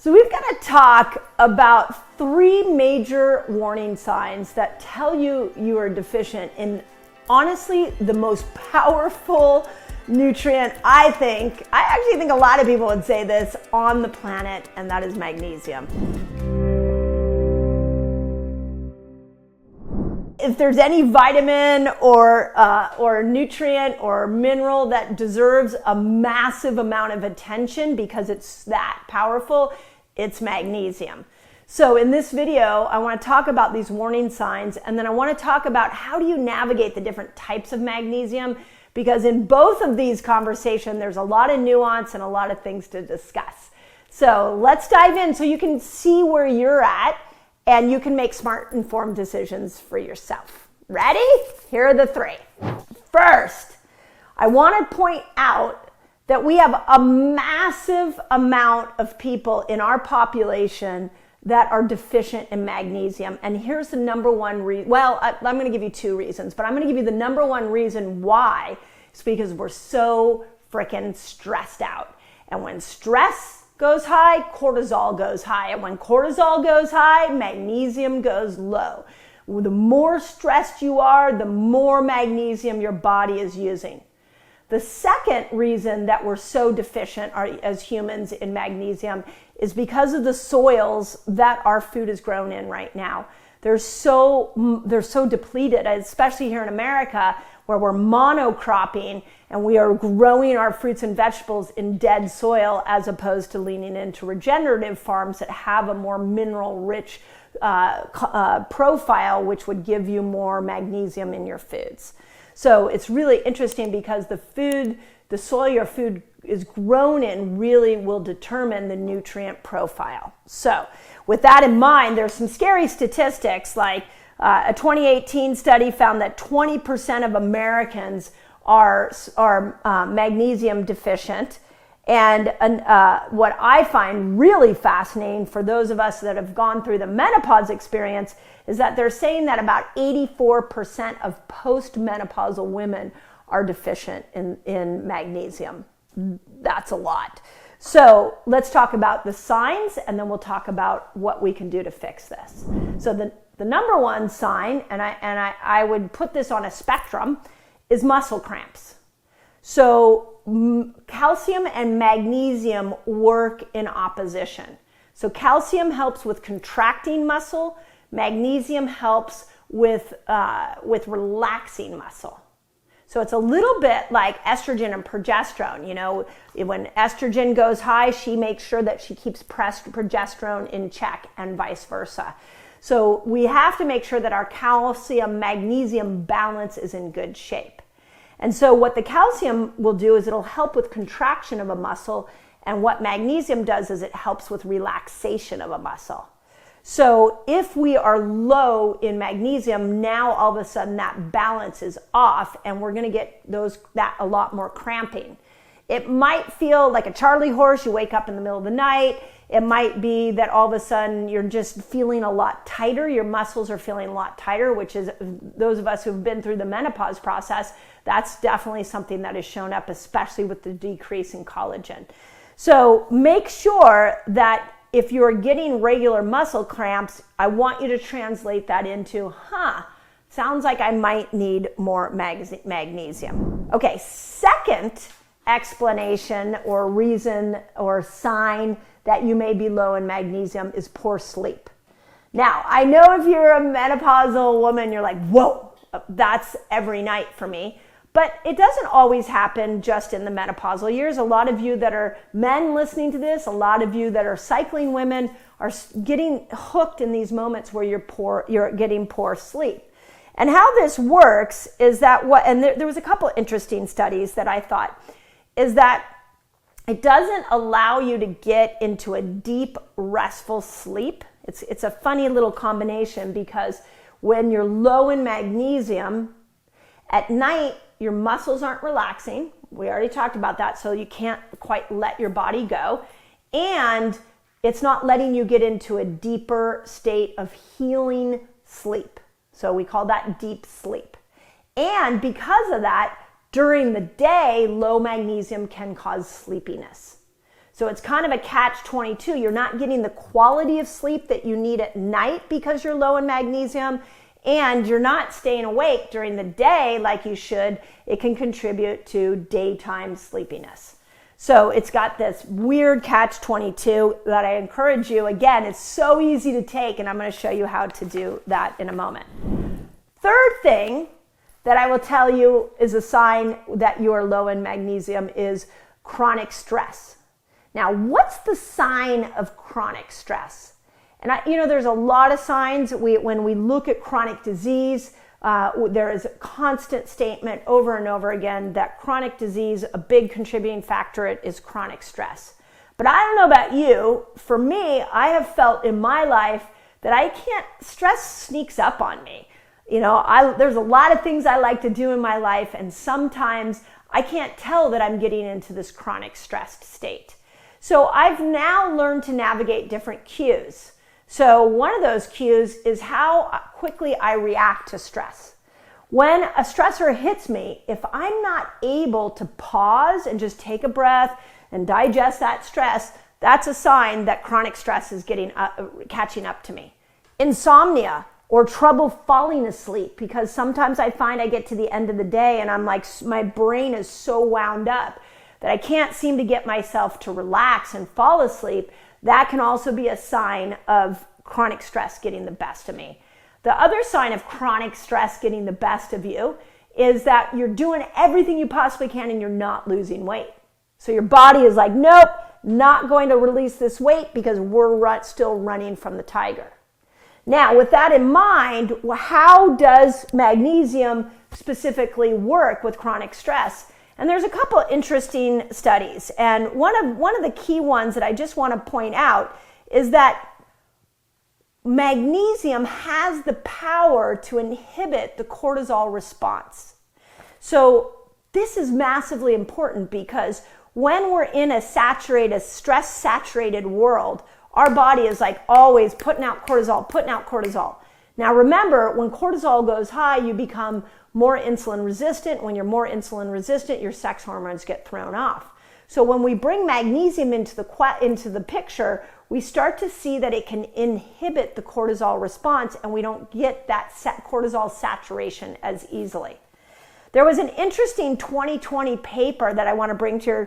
So we've got to talk about 3 major warning signs that tell you you are deficient in, honestly, the most powerful nutrient, I actually think a lot of people would say this, on the planet, and that is magnesium. If there's any vitamin or nutrient or mineral that deserves a massive amount of attention because it's that powerful, it's magnesium. So in this video, I want to talk about these warning signs, and then I want to talk about how do you navigate the different types of magnesium, because in both of these conversations, there's a lot of nuance and a lot of things to discuss. So let's dive in so you can see where you're at and you can make smart, informed decisions for yourself. Ready? Here are the 3. First, I want to point out that we have a massive amount of people in our population that are deficient in magnesium. And here's the number one reason. Well, I'm going to give you 2 reasons, but I'm going to give you the number 1 reason why. It's because we're so freaking stressed out. And when stress goes high, cortisol goes high. And when cortisol goes high, magnesium goes low. The more stressed you are, the more magnesium your body is using. The second reason that we're so deficient as humans in magnesium is because of the soils that our food is grown in right now. They're so depleted, especially here in America, where we're monocropping and we are growing our fruits and vegetables in dead soil as opposed to leaning into regenerative farms that have a more mineral-rich profile, which would give you more magnesium in your foods. So it's really interesting because the soil your food is grown in really will determine the nutrient profile. So with that in mind, there's some scary statistics, like a 2018 study found that 20% of Americans are magnesium deficient. And what I find really fascinating for those of us that have gone through the menopause experience is that they're saying that about 84% of postmenopausal women are deficient in magnesium. That's a lot. So let's talk about the signs, and then we'll talk about what we can do to fix this. So the number 1 sign, and I would put this on a spectrum, is muscle cramps. So calcium and magnesium work in opposition. So calcium helps with contracting muscle. Magnesium helps with relaxing muscle. So it's a little bit like estrogen and progesterone. You know, when estrogen goes high, she makes sure that she keeps progesterone in check, and vice versa. So we have to make sure that our calcium-magnesium balance is in good shape. And so what the calcium will do is it'll help with contraction of a muscle, and what magnesium does is it helps with relaxation of a muscle. So if we are low in magnesium, now all of a sudden that balance is off, and we're going to get a lot more cramping. It might feel like a Charlie horse. You wake up in the middle of the night. It might be that all of a sudden you're just feeling a lot tighter. Your muscles are feeling a lot tighter, which is, those of us who've been through the menopause process, that's definitely something that has shown up, especially with the decrease in collagen. So make sure that if you're getting regular muscle cramps, I want you to translate that into, sounds like I might need more magnesium. Okay, second explanation or reason or sign that you may be low in magnesium is poor sleep. Now, I know if you're a menopausal woman, you're like, whoa, that's every night for me. But it doesn't always happen just in the menopausal years. A lot of you that are men listening to this, a lot of you that are cycling women are getting hooked in these moments where you're getting poor sleep. And how this works is that there was a couple interesting studies that I thought, is that it doesn't allow you to get into a deep, restful sleep. It's a funny little combination, because when you're low in magnesium, at night, your muscles aren't relaxing. We already talked about that, so you can't quite let your body go. And it's not letting you get into a deeper state of healing sleep. So we call that deep sleep. And because of that, during the day, low magnesium can cause sleepiness. So it's kind of a catch-22. You're not getting the quality of sleep that you need at night because you're low in magnesium, and you're not staying awake during the day like you should. It can contribute to daytime sleepiness. So it's got this weird catch-22 that I encourage you. Again, it's so easy to take, and I'm going to show you how to do that in a moment. Third thing that I will tell you is a sign that you are low in magnesium is chronic stress. Now, what's the sign of chronic stress? And there's a lot of signs. When we look at chronic disease, there is a constant statement over and over again that chronic disease, a big contributing factor is chronic stress. But I don't know about you. For me, I have felt in my life that stress sneaks up on me. There's a lot of things I like to do in my life, and sometimes I can't tell that I'm getting into this chronic stressed state. So I've now learned to navigate different cues. So one of those cues is how quickly I react to stress. When a stressor hits me, if I'm not able to pause and just take a breath and digest that stress, that's a sign that chronic stress is catching up to me. Insomnia or trouble falling asleep, because sometimes I find I get to the end of the day and I'm like, my brain is so wound up that I can't seem to get myself to relax and fall asleep. That can also be a sign of chronic stress getting the best of me. The other sign of chronic stress getting the best of you is that you're doing everything you possibly can and you're not losing weight. So your body is like, nope, not going to release this weight because we're still running from the tiger. Now, with that in mind, how does magnesium specifically work with chronic stress? And there's a couple of interesting studies. And one of the key ones that I just want to point out is that magnesium has the power to inhibit the cortisol response. So this is massively important because when we're in a stress-saturated world, our body is like always putting out cortisol. Now remember, when cortisol goes high, you become more insulin resistant. When you're more insulin resistant, your sex hormones get thrown off. So when we bring magnesium into the picture, we start to see that it can inhibit the cortisol response and we don't get that cortisol saturation as easily. There was an interesting 2020 paper that I want to bring to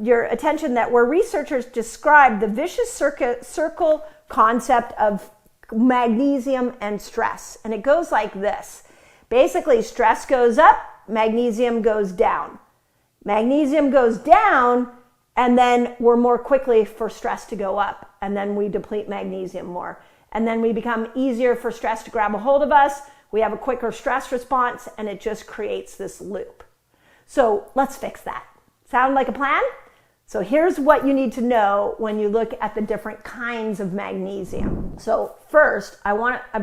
your attention where researchers described the vicious circle concept of magnesium and stress. And it goes like this. Basically, stress goes up, magnesium goes down. Magnesium goes down, and then we're more quickly for stress to go up. And then we deplete magnesium more. And then we become easier for stress to grab a hold of us. We have a quicker stress response, and it just creates this loop. So let's fix that. Sound like a plan? So here's what you need to know when you look at the different kinds of magnesium. So first,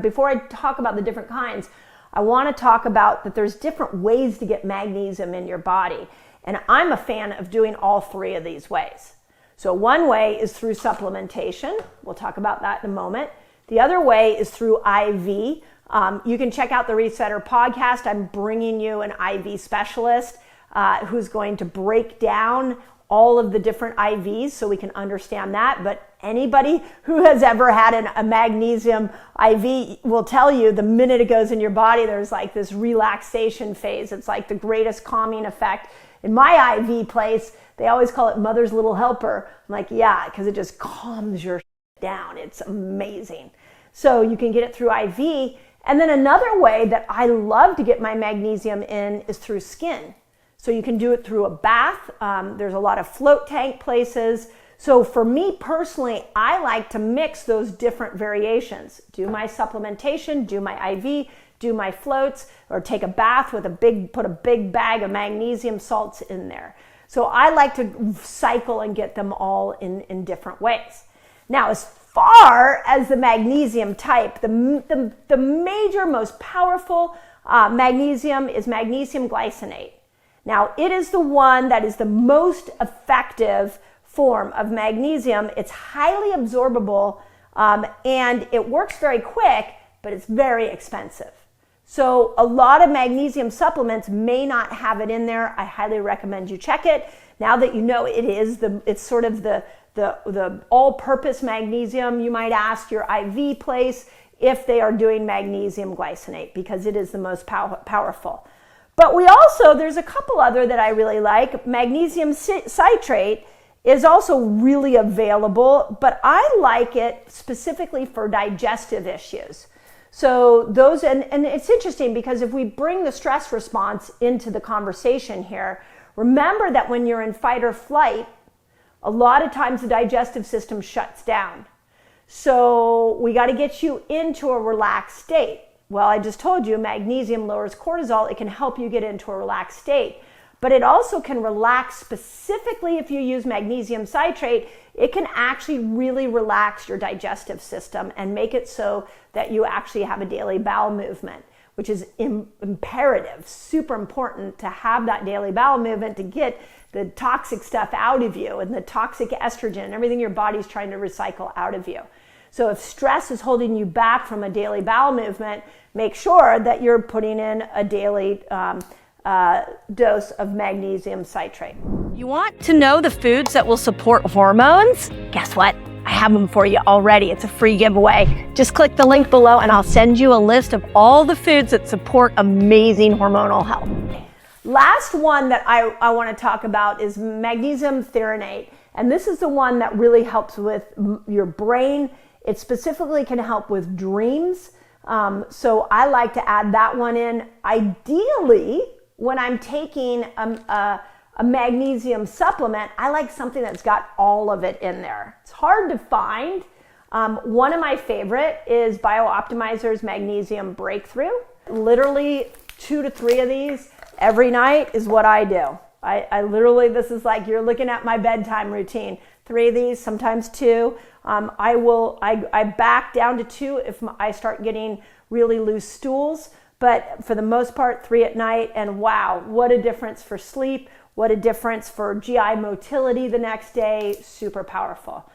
before I talk about the different kinds, I want to talk about that there's different ways to get magnesium in your body. And I'm a fan of doing all three of these ways. So one way is through supplementation. We'll talk about that in a moment. The other way is through IV. You can check out the Resetter podcast. I'm bringing you an IV specialist who's going to break down all of the different IVs so we can understand that. But anybody who has ever had a magnesium IV will tell you the minute it goes in your body, there's like this relaxation phase. It's like the greatest calming effect. In my IV place, they always call it mother's little helper. I'm like, yeah, because it just calms your down. It's amazing. So you can get it through IV. And then another way that I love to get my magnesium in is through skin. So you can do it through a bath. There's a lot of float tank places. So for me personally, I like to mix those different variations. Do my supplementation, do my IV, do my floats, or take a bath with put a big bag of magnesium salts in there. So I like to cycle and get them all in different ways. Now, as far as the magnesium type, the major, most powerful magnesium is magnesium glycinate. Now, it is the one that is the most effective form of magnesium. It's highly absorbable and it works very quick, but it's very expensive. So a lot of magnesium supplements may not have it in there. I highly recommend you check it. Now that you know it's sort of the all-purpose magnesium, you might ask your IV place if they are doing magnesium glycinate, because it is the most powerful. But there's a couple other that I really like. Magnesium citrate is also really available, but I like it specifically for digestive issues. So those, and it's interesting because if we bring the stress response into the conversation here, remember that when you're in fight or flight, a lot of times the digestive system shuts down. So we got to get you into a relaxed state. Well, I just told you magnesium lowers cortisol. It can help you get into a relaxed state. But it also can relax, specifically if you use magnesium citrate, it can actually really relax your digestive system and make it so that you actually have a daily bowel movement, which is imperative, super important to have that daily bowel movement to get the toxic stuff out of you and the toxic estrogen and everything your body's trying to recycle out of you. So if stress is holding you back from a daily bowel movement, make sure that you're putting in a daily dose of magnesium citrate. You want to know the foods that will support hormones? Guess what? I have them for you already. It's a free giveaway. Just click the link below and I'll send you a list of all the foods that support amazing hormonal health. Last one that I want to talk about is magnesium threonate. And this is the one that really helps with your brain. It specifically can help with dreams. So I like to add that one in. Ideally, when I'm taking a magnesium supplement, I like something that's got all of it in there. It's hard to find. One of my favorite is BioOptimizer's Magnesium Breakthrough. Literally 2 to 3 of these every night is what I do. I literally, this is like you're looking at my bedtime routine. 3 of these, sometimes 2. I back down to 2 if I start getting really loose stools. But for the most part, 3 at night, and wow, what a difference for sleep, what a difference for GI motility the next day, super powerful.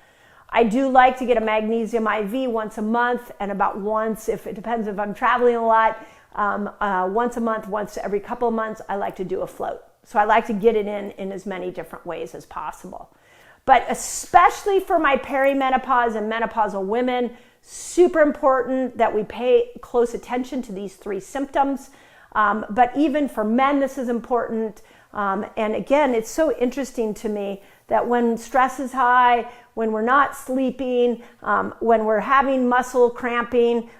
I do like to get a magnesium IV once a month, and about once, if it depends if I'm traveling a lot, once a month, once every couple of months, I like to do a float. So I like to get it in as many different ways as possible. But especially for my perimenopause and menopausal women, super important that we pay close attention to these 3 symptoms. But even for men, this is important. And again, it's so interesting to me that when stress is high, when we're not sleeping, when we're having muscle cramping,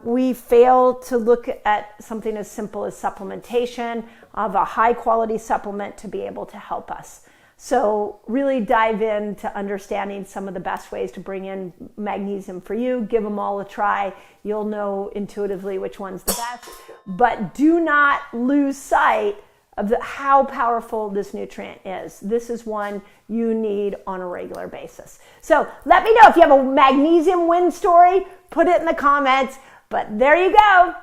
we fail to look at something as simple as supplementation of a high quality supplement to be able to help us. So really dive into understanding some of the best ways to bring in magnesium for you. Give them all a try. You'll know intuitively which one's the best. But do not lose sight of how powerful this nutrient is. This is one you need on a regular basis. So let me know if you have a magnesium win story. Put it in the comments. But there you go.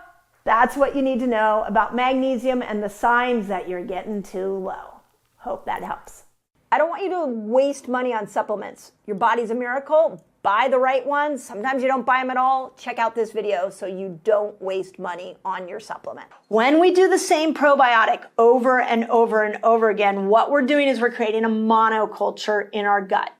That's what you need to know about magnesium and the signs that you're getting too low. Hope that helps. I don't want you to waste money on supplements. Your body's a miracle. Buy the right ones. Sometimes you don't buy them at all. Check out this video so you don't waste money on your supplement. When we do the same probiotic over and over and over again, what we're doing is we're creating a monoculture in our gut.